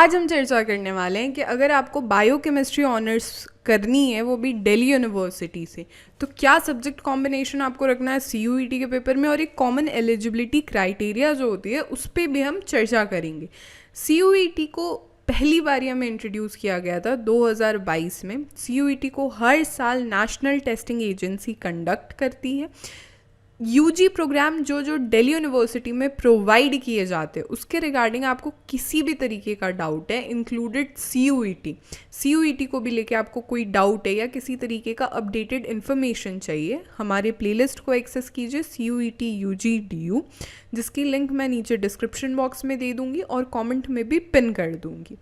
आज हम चर्चा करने वाले हैं कि अगर आपको बायोकेमिस्ट्री ऑनर्स करनी है वो भी दिल्ली यूनिवर्सिटी से, तो क्या सब्जेक्ट कॉम्बिनेशन आपको रखना है CUET के पेपर में, और एक कॉमन एलिजिबिलिटी क्राइटेरिया जो होती है उस पर भी हम चर्चा करेंगे। CUET को पहली बार हमें इंट्रोड्यूस किया गया था 2022 में। CUET को हर साल नेशनल टेस्टिंग एजेंसी कंडक्ट करती है। UG प्रोग्राम जो दिल्ली यूनिवर्सिटी में प्रोवाइड किए जाते हैं उसके रिगार्डिंग आपको किसी भी तरीके का डाउट है, इंक्लूडेड CUET को भी लेके आपको कोई डाउट है या किसी तरीके का अपडेटेड इन्फॉर्मेशन चाहिए, हमारे प्लेलिस्ट को एक्सेस कीजिए CUET UG DU, जिसकी लिंक मैं नीचे डिस्क्रिप्शन बॉक्स में दे दूँगी और कॉमेंट में भी पिन कर दूँगी।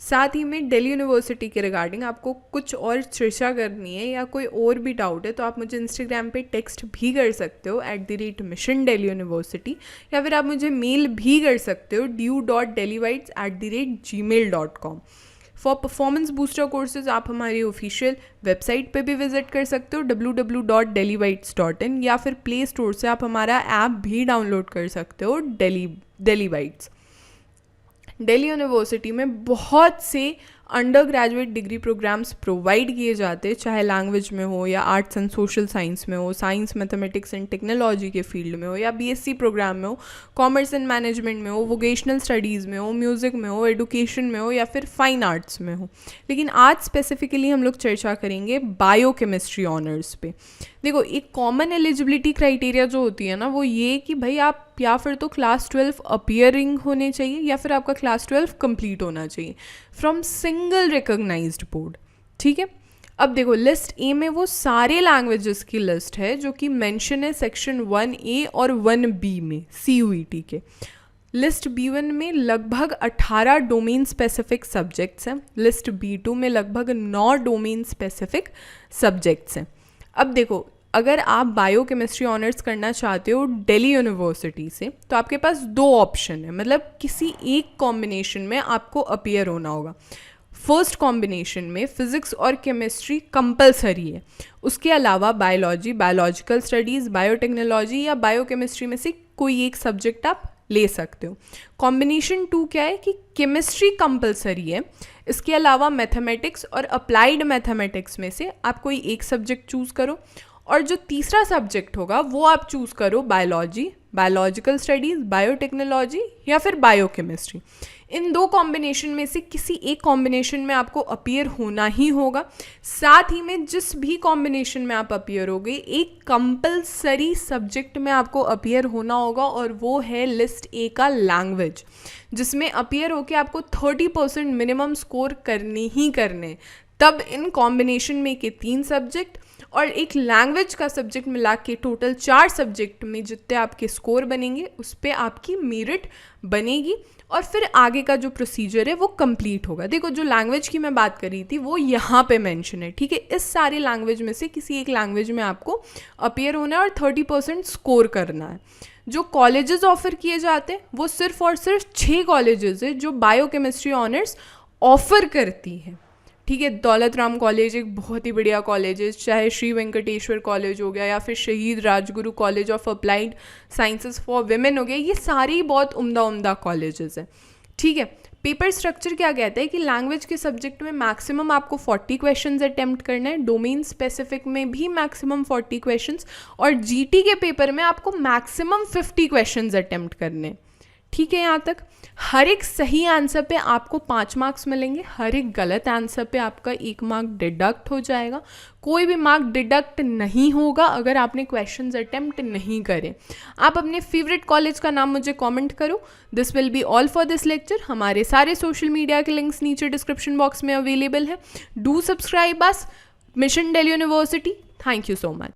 साथ ही में दिल्ली यूनिवर्सिटी के रिगार्डिंग आपको कुछ और चर्चा करनी है या कोई और भी डाउट है तो आप मुझे इंस्टाग्राम पे टेक्स्ट भी कर सकते हो @mission Delhi University, या फिर आप मुझे मेल भी कर सकते हो du.delhivites@gmail.com। For performance booster courses आप हमारी ऑफिशियल वेबसाइट पे भी विजिट कर सकते हो www.delhivites.in, या फिर प्ले स्टोर से आप हमारा ऐप भी डाउनलोड कर सकते हो दिल्ली वाइट्स। दिल्ली यूनिवर्सिटी में बहुत से undergraduate degree programmes provide किए जाते हैं, चाहे लैंग्वेज में हो या आर्ट्स एंड सोशल साइंस में हो, साइंस मैथमेटिक्स एंड टेक्नोलॉजी के फील्ड में हो, या BSc प्रोग्राम में हो, कॉमर्स एंड मैनेजमेंट में हो, वोकेशनल स्टडीज़ में हो, म्यूज़िक में हो, एडुकेशन में हो, या फिर फाइन आर्ट्स में हो। लेकिन आज स्पेसिफिकली हम लोग चर्चा करेंगे बायोकेमिस्ट्री ऑनर्स पे। देखो, एक कॉमन एलिजिबिलिटी क्राइटेरिया जो होती है ना, वो ये कि भाई आप या फिर तो क्लास 12 अपीयरिंग होने चाहिए या फिर आपका क्लास 12 कंप्लीट होना चाहिए फ्रॉम सिंगल रिकॉग्नाइज्ड बोर्ड। ठीक है, अब देखो लिस्ट ए में वो सारे लैंग्वेजेस की लिस्ट है जो कि मेंशन है सेक्शन 1A और 1B में CUET के। लिस्ट B1 में लगभग 18 डोमेन स्पेसिफिक सब्जेक्ट्स हैं, लिस्ट B2 में लगभग 9 डोमेन स्पेसिफिक सब्जेक्ट्स हैं। अब देखो, अगर आप बायोकेमिस्ट्री ऑनर्स करना चाहते हो दिल्ली यूनिवर्सिटी से तो आपके पास दो ऑप्शन है, मतलब किसी एक कॉम्बिनेशन में आपको अपीयर होना होगा। फर्स्ट कॉम्बिनेशन में फिजिक्स और केमिस्ट्री कंपलसरी है, उसके अलावा बायोलॉजी, बायोलॉजिकल स्टडीज़, बायोटेक्नोलॉजी या बायोकेमिस्ट्री में से कोई एक सब्जेक्ट आप ले सकते हो। कॉम्बिनेशन 2 क्या है कि केमिस्ट्री कंपलसरी है, इसके अलावा मैथमेटिक्स और अप्लाइड मैथमेटिक्स में से आप कोई एक सब्जेक्ट चूज़ करो, और जो तीसरा सब्जेक्ट होगा वो आप चूज़ करो बायोलॉजी, बायोलॉजिकल स्टडीज़, बायोटेक्नोलॉजी या फिर बायोकेमिस्ट्री। इन दो कॉम्बिनेशन में से किसी एक कॉम्बिनेशन में आपको अपीयर होना ही होगा। साथ ही में जिस भी कॉम्बिनेशन में आप अपीयर होगे, एक कंपलसरी सब्जेक्ट में आपको अपीयर होना होगा, और वो है लिस्ट ए का लैंग्वेज, जिसमें अपीयर होके आपको 30% मिनिमम स्कोर करने ही करने। तब इन कॉम्बिनेशन में के 3 सब्जेक्ट और एक लैंग्वेज का सब्जेक्ट मिला के टोटल 4 सब्जेक्ट में जितने आपके स्कोर बनेंगे उस पर आपकी मेरिट बनेगी, और फिर आगे का जो प्रोसीजर है वो कंप्लीट होगा। देखो, जो लैंग्वेज की मैं बात कर रही थी वो यहाँ पे मेंशन है। ठीक है, इस सारे लैंग्वेज में से किसी एक लैंग्वेज में आपको अपीयर होना है और 30% स्कोर करना है। जो कॉलेजेस ऑफर किए जाते हैं वो सिर्फ और सिर्फ 6 कॉलेजेस है जो बायोकेमिस्ट्री ऑनर्स ऑफर करती है। ठीक है, दौलत राम कॉलेज एक बहुत ही बढ़िया कॉलेज है, चाहे श्री वेंकटेश्वर कॉलेज हो गया या फिर शहीद Rajguru college of applied sciences for women हो गया, ये सारी बहुत उम्दा कॉलेजेस हैं। ठीक है, पेपर स्ट्रक्चर क्या कहता है कि लैंग्वेज के सब्जेक्ट में मैक्सिमम आपको 40 क्वेश्चंस अटेम्प्ट करना है, डोमेन स्पेसिफिक में भी मैक्सिमम 40 क्वेश्चंस, और GT के पेपर में आपको मैक्सिमम 50 क्वेश्चंस अटेम्प्ट करने हैं। ठीक है, यहाँ तक हर एक सही आंसर पे आपको 5 मार्क्स मिलेंगे, हर एक गलत आंसर पे आपका 1 मार्क डिडक्ट हो जाएगा। कोई भी मार्क डिडक्ट नहीं होगा अगर आपने क्वेश्चंस अटेम्प्ट नहीं करे। आप अपने फेवरेट कॉलेज का नाम मुझे कमेंट करो। This will be all for this lecture. हमारे सारे सोशल मीडिया के लिंक्स नीचे डिस्क्रिप्शन बॉक्स में अवेलेबल है। Do subscribe us, mission Delhi university. Thank you so much.